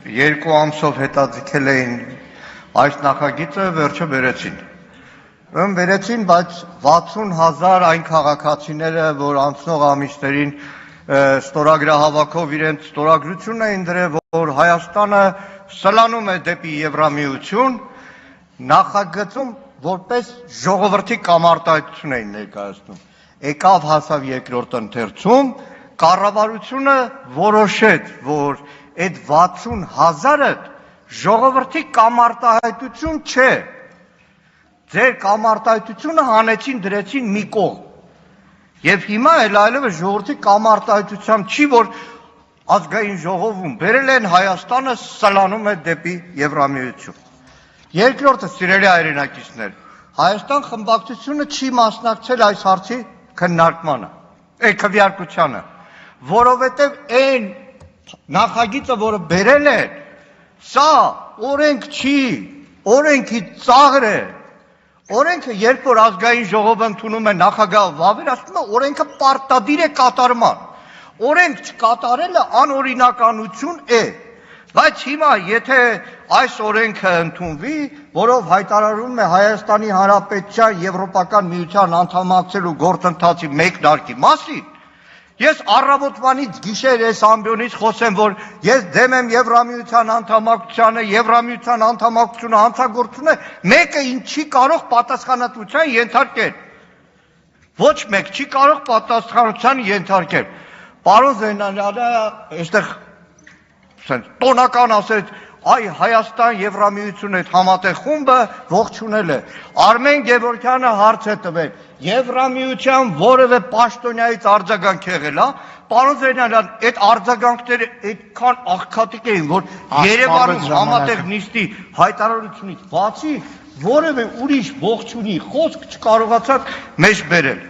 Երկու ամսով հետաձգել էին այս նախագիծը, վերջը բերեցին։ Բերեցին, բայց 60,000 այն քաղաքացիները, որ անցնող ամիսներին ստորագրահավաքով իրենց ստորագրությունն էին դրել, որ Հայաստանը սլանում է դեպի Եվրամիություն, նախագծում որպես ժողովրդի կամարտահայտություն էին ներկայացնում։ Եկավ հասավ երկրորդ ընթերցում, կառավարությունը որոշեց, որ այդ 60,000-ը ժողովրդի կամարտահայտություն չէ։ Ձեր կամարտահայտությունը հանեցին դրեցին մի կողմ։ Եվ հիմա այլևս ժողովրդի կամարտահայտությամբ չի, որ ազգային ժողովում բերել են Հայաստանը սլանում է դեպի Եվրամիություն։ Երկրորդը, սիրելի հայրենակիցներ, Հայաստան խմբակցությունը չի մասնակցել այս հարցի քննարկմանը, որովհետև այն նախագիծը, որը բերել են, սա օրենք չի, օրենքի ծաղր է։ Օրենքը, երբ որ ազգային ժողովը ընդունում է նախագահը վավերացնում է, օրենքը պարտադիր է կատարման։ Օրենք չկատարելը անօրինականություն է։ Բայց հիմա, եթե այս օրենքը ընդունվի, որով հայտարարում է Հայաստանի Հանրապետության Եվրոպական միության անդամակցելու գործընթացի մեկնարկի մասին, ես առավոտվանից գիշեր այս ամբիոնից խոսեմ, որ ես դեմ եմ Եվրամիության անդամակցությանը, Եվրամիության անդամակցությունը հանցագործություն է, մեկը ինձ չի կարող պատասխանատվության ենթարկել։ Ոչ մեկ չի կարող պատասխանատվության ենթարկել։ Պարոն Զեյնալյանը այստեղ տոնական ասեց, այ Հայաստան Եվրամիություն այդ համատեղ խումբը ողջունել է։ Արմեն Գևորգյանը հարց է տվել, Եվրամիության որևէ պաշտոնյայից արձագանք եղել է։ Պարոն Զեյնալյան, այդ արձագանքները այդքան աղքատիկ էին, որ Երևանում համատեղ նիստի հայտարարությունից բացի որևէ ուրիշ ողջունի խոսք չկարողացաք մեջ բերել։